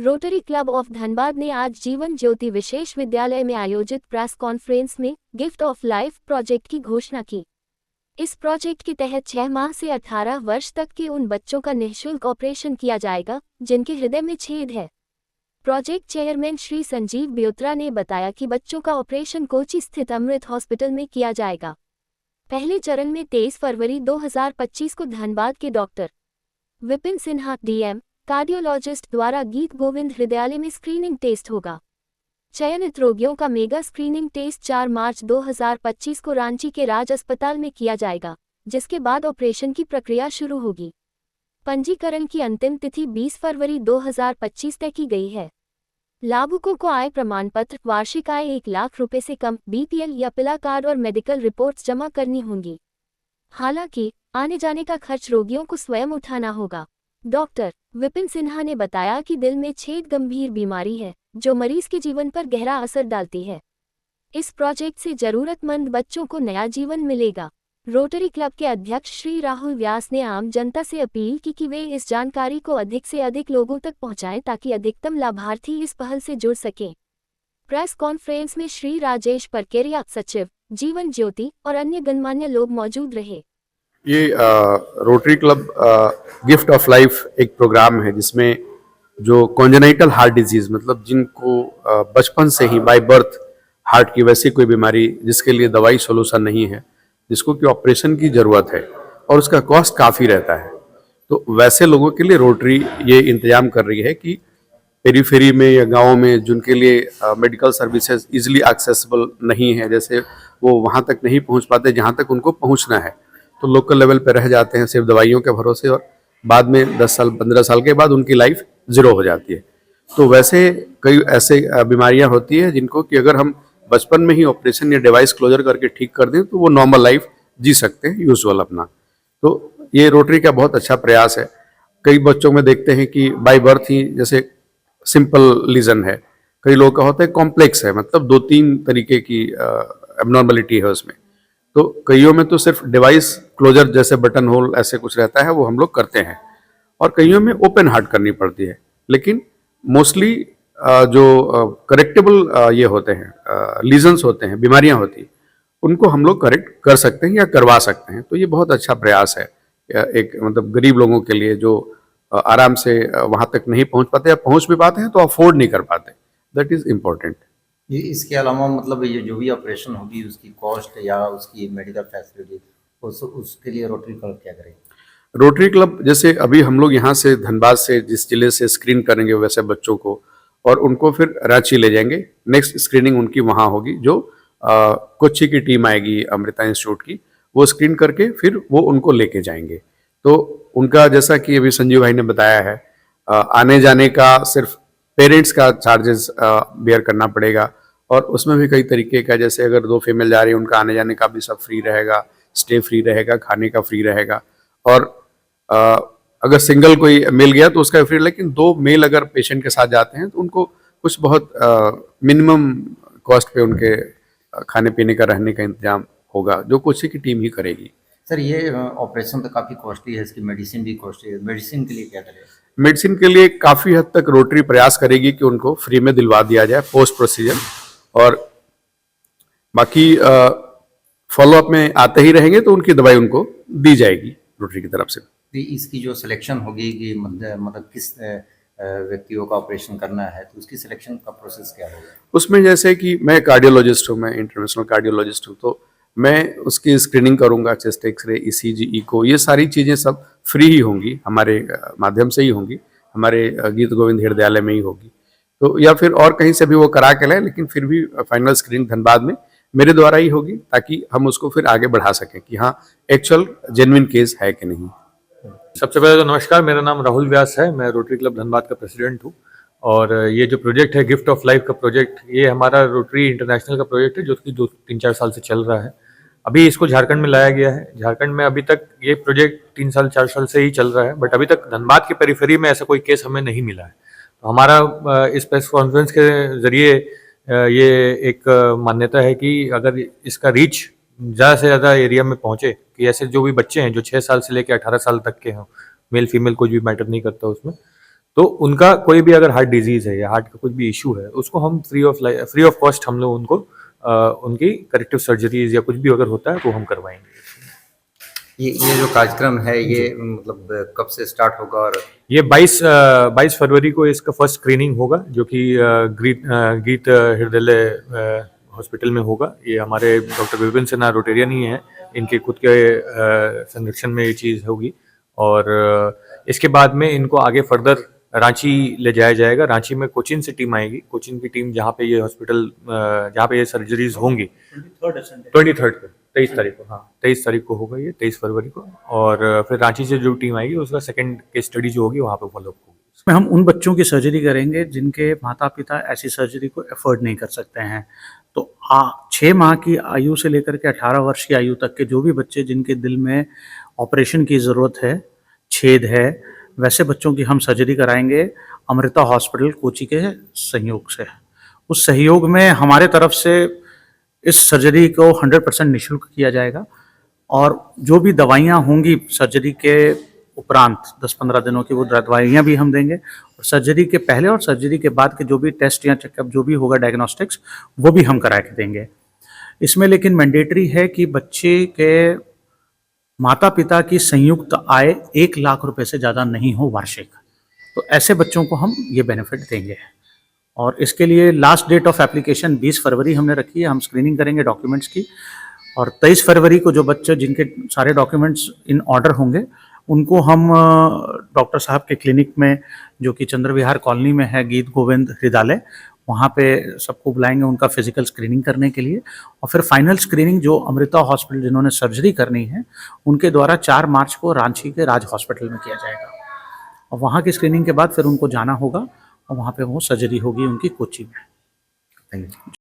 Rotary club of Dhanbad ने आज जीवन ज्योति विशेष विद्यालय में आयोजित प्रेस कॉन्फ्रेंस में गिफ्ट ऑफ लाइफ प्रोजेक्ट की घोषणा की। इस प्रोजेक्ट के तहत 6 माह से 18 वर्ष तक के उन बच्चों का निःशुल्क ऑपरेशन किया जाएगा जिनके हृदय में छेद है। प्रोजेक्ट चेयरमैन श्री संजीव ब्योत्रा ने बताया कि बच्चों का ऑपरेशन कोची स्थित अमृत हॉस्पिटल में किया जाएगा। पहले चरण में 23 फरवरी 2025 को धनबाद के doctor Vipin Sinha DM cardiologist द्वारा गीत गोविंद हृदयालय में स्क्रीनिंग टेस्ट होगा। चयनित रोगियों का मेगा स्क्रीनिंग टेस्ट 4 मार्च 2025 को रांची के राज अस्पताल में किया जाएगा, जिसके बाद ऑपरेशन की प्रक्रिया शुरू होगी। पंजीकरण की अंतिम तिथि 20 फरवरी 2025 तय की गई है। लाभुकों को आय प्रमाण पत्र, वार्षिक आय 1 लाख रुपए से कम, BPL या पिला कार्ड और मेडिकल रिपोर्ट्स जमा करनी होंगी। हालांकि आने जाने का खर्च रोगियों को स्वयं उठाना होगा। डॉक्टर विपिन सिन्हा ने बताया कि दिल में छेद गंभीर बीमारी है जो मरीज के जीवन पर गहरा असर डालती है। इस प्रोजेक्ट से जरूरतमंद बच्चों को नया जीवन मिलेगा। रोटरी क्लब के अध्यक्ष श्री राहुल व्यास ने आम जनता से अपील की कि वे इस जानकारी को अधिक से अधिक लोगों तक पहुंचाएं ताकि अधिकतम लाभार्थी इस पहल से जुड़ सकें। प्रेस कॉन्फ्रेंस में श्री राजेश परकेरिया, सचिव जीवन ज्योति और अन्य गणमान्य लोग मौजूद रहे। ये rotary club gift of life एक प्रोग्राम है जिसमें जो कॉन्जेनाइटल हार्ट डिजीज, मतलब जिनको बचपन से ही बाय बर्थ हार्ट की वैसी कोई बीमारी जिसके लिए दवाई सोल्यूशन नहीं है, जिसको कि ऑपरेशन की ज़रूरत है और उसका कॉस्ट काफ़ी रहता है, तो वैसे लोगों के लिए रोटरी ये इंतजाम कर रही है कि पेरीफेरी में या गाँव में जिनके लिए मेडिकल सर्विसेज इजीली एक्सेसिबल नहीं है, जैसे वो वहाँ तक नहीं पहुँच पाते जहाँ तक उनको पहुँचना है, तो लोकल लेवल पे रह जाते हैं सिर्फ दवाइयों के भरोसे, और बाद में 10 साल 15 साल के बाद उनकी लाइफ ज़ीरो हो जाती है। तो वैसे कई ऐसे बीमारियां होती है जिनको कि अगर हम बचपन में ही ऑपरेशन या डिवाइस क्लोजर करके ठीक कर दें तो वो नॉर्मल लाइफ जी सकते हैं यूजुअल अपना। तो ये रोटरी का बहुत अच्छा प्रयास है। कई बच्चों में देखते हैं कि बाय बर्थ ही जैसे सिंपल लीजन है, कई लोगों का होता है कॉम्प्लेक्स है, मतलब 2-3 तरीके की एबनॉर्मलिटी है उसमें। तो कईयों में तो सिर्फ डिवाइस क्लोजर जैसे बटन होल ऐसे कुछ रहता है, वो हम लोग करते हैं, और कईयों में ओपन हार्ट करनी पड़ती है। लेकिन मोस्टली जो करेक्टेबल ये होते हैं लीजन्स होते हैं, बीमारियां होती हैं, उनको हम लोग करेक्ट कर सकते हैं या करवा सकते हैं। तो ये बहुत अच्छा प्रयास है एक मतलब गरीब लोगों के लिए जो आराम से वहाँ तक नहीं पहुँच पाते या पहुँच भी पाते हैं तो अफोर्ड नहीं कर पाते। That is important. ये इसके अलावा मतलब ये जो भी ऑपरेशन होगी उसकी कॉस्ट या उसकी मेडिकल फैसिलिटी उसके लिए रोटरी क्लब क्या करेगी? रोटरी क्लब जैसे अभी हम लोग यहाँ से धनबाद से जिस जिले से स्क्रीन करेंगे वैसे बच्चों को, और उनको फिर रांची ले जाएंगे। नेक्स्ट स्क्रीनिंग उनकी वहाँ होगी, जो कोच्चि की टीम आएगी अमृता इंस्टीट्यूट की, वो स्क्रीन करके फिर वो उनको लेके जाएंगे। तो उनका जैसा कि अभी संजीव भाई ने बताया है, आने जाने का सिर्फ पेरेंट्स का चार्जेस बेयर करना पड़ेगा, और उसमें भी कई तरीके का, जैसे अगर 2 फीमेल जा रही है उनका आने जाने का भी सब फ्री रहेगा, स्टे फ्री रहेगा, खाने का फ्री रहेगा, और अगर सिंगल कोई मेल गया तो उसका फ्री। लेकिन 2 मेल अगर पेशेंट के साथ जाते हैं तो उनको कुछ बहुत मिनिमम कॉस्ट पे उनके खाने पीने का, रहने का इंतजाम होगा, जो कोच्चि की टीम ही करेगी। सर ये ऑपरेशन तो काफ़ी कॉस्टली है, इसकी मेडिसिन भी कॉस्टली है, मेडिसिन के लिए क्या करेगा? मेडिसिन के लिए काफ़ी हद तक रोटरी प्रयास करेगी कि उनको फ्री में दिलवा दिया जाए पोस्ट प्रोसीजर, और बाकी फॉलोअप में आते ही रहेंगे तो उनकी दवाई उनको दी जाएगी रोटरी की तरफ से। तो इसकी जो सिलेक्शन होगी कि मतलब किस व्यक्तियों का ऑपरेशन करना है, तो उसकी सिलेक्शन का प्रोसेस क्या होगा? उसमें जैसे कि मैं कार्डियोलॉजिस्ट हूँ, मैं इंटरनेशनल कार्डियोलॉजिस्ट हूँ, तो मैं उसकी स्क्रीनिंग करूँगा, चेस्ट एक्सरे, ECG, इको, ये सारी चीज़ें सब फ्री ही होंगी, हमारे माध्यम से ही होंगी, हमारे गीत गोविंद हृदयालय में ही होगी। तो या फिर और कहीं से भी वो करा के लाएं, लेकिन फिर भी फाइनल स्क्रीनिंग धनबाद में मेरे द्वारा ही होगी, ताकि हम उसको फिर आगे बढ़ा सकें कि हाँ एक्चुअल जेन्युइन केस है कि नहीं। सबसे पहले तो नमस्कार, मेरा नाम राहुल व्यास है, मैं रोटरी क्लब धनबाद का प्रेसिडेंट हूँ। और ये जो प्रोजेक्ट है गिफ्ट ऑफ लाइफ का प्रोजेक्ट, ये हमारा रोटरी इंटरनेशनल का प्रोजेक्ट है जो कि 2-3-4 साल से चल रहा है। अभी इसको झारखंड में लाया गया है। झारखंड में अभी तक ये प्रोजेक्ट 3 साल 4 साल से ही चल रहा है, बट अभी तक धनबाद के पेरीफेरी में ऐसा कोई केस हमें नहीं मिला है। तो हमारा इस प्रेस कॉन्फ्रेंस के जरिए ये एक मान्यता है कि अगर इसका रीच ज़्यादा से ज़्यादा एरिया में पहुँचे, कि ऐसे जो भी बच्चे हैं जो 6 साल से लेकर 18 साल तक के हों, मेल फीमेल कुछ भी मैटर नहीं करता उसमें, तो उनका कोई भी अगर हार्ट डिजीज है या हार्ट का कुछ भी इशू है, उसको हम फ्री ऑफ कॉस्ट हम लोग उनको उनकी करेक्टिव सर्जरीज या कुछ भी अगर होता है वो हम करवाएंगे। ये जो कार्यक्रम है ये मतलब कब से स्टार्ट होगा? और ये 22 फरवरी को इसका फर्स्ट स्क्रीनिंग होगा, जो कि गीत हृदय हॉस्पिटल में होगा। ये हमारे डॉक्टर विपिन सिन्हा रोटेरियन ही हैं, इनके खुद के संरक्षण में ये चीज़ होगी। और इसके बाद में इनको आगे फर्दर रांची ले जाया जाएगा। रांची में कोचिन से टीम आएगी, कोचिन की टीम जहाँ पे ये हॉस्पिटल जहाँ पे ये सर्जरीज होंगी 23 को, 23 तारीख को, हाँ 23 तारीख को होगा ये, 23 फरवरी को। और फिर रांची से जो टीम आएगी उसका सेकंड केस स्टडी जो होगी वहाँ पे फॉलोअप होगी। इसमें हम उन बच्चों की सर्जरी करेंगे जिनके माता पिता ऐसी सर्जरी को अफोर्ड नहीं कर सकते हैं। तो 6 माह की आयु से लेकर के 18 वर्ष की आयु तक के जो भी बच्चे जिनके दिल में ऑपरेशन की ज़रूरत है, छेद है, वैसे बच्चों की हम सर्जरी कराएंगे अमृता हॉस्पिटल कोची के सहयोग से। उस सहयोग में हमारे तरफ से इस सर्जरी को 100% निःशुल्क किया जाएगा और जो भी दवाइयाँ होंगी सर्जरी के उपरांत 10-15 दिनों की वो दवाइयाँ भी हम देंगे, और सर्जरी के पहले और सर्जरी के बाद के जो भी टेस्ट या चेकअप जो भी होगा डायग्नोस्टिक्स वो भी हम करा के देंगे। इसमें लेकिन मैंडेटरी है कि बच्चे के माता पिता की संयुक्त आय 1 लाख रुपए से ज़्यादा नहीं हो वार्षिक, तो ऐसे बच्चों को हम ये बेनिफिट देंगे। और इसके लिए लास्ट डेट ऑफ एप्लीकेशन 20 फरवरी हमने रखी है। हम स्क्रीनिंग करेंगे डॉक्यूमेंट्स की, और 23 फरवरी को जो बच्चे जिनके सारे डॉक्यूमेंट्स इन ऑर्डर होंगे उनको हम डॉक्टर साहब के क्लिनिक में, जो कि चंद्र विहार कॉलोनी में है, गीत गोविंद हृदयालय, वहाँ पे सबको बुलाएंगे उनका फिजिकल स्क्रीनिंग करने के लिए। और फिर फाइनल स्क्रीनिंग जो अमृता हॉस्पिटल जिन्होंने सर्जरी करनी है उनके द्वारा 4 मार्च को रांची के राज हॉस्पिटल में किया जाएगा। और वहाँ की स्क्रीनिंग के बाद फिर उनको जाना होगा और वहाँ पे वो सर्जरी होगी उनकी कोची में। Thank you.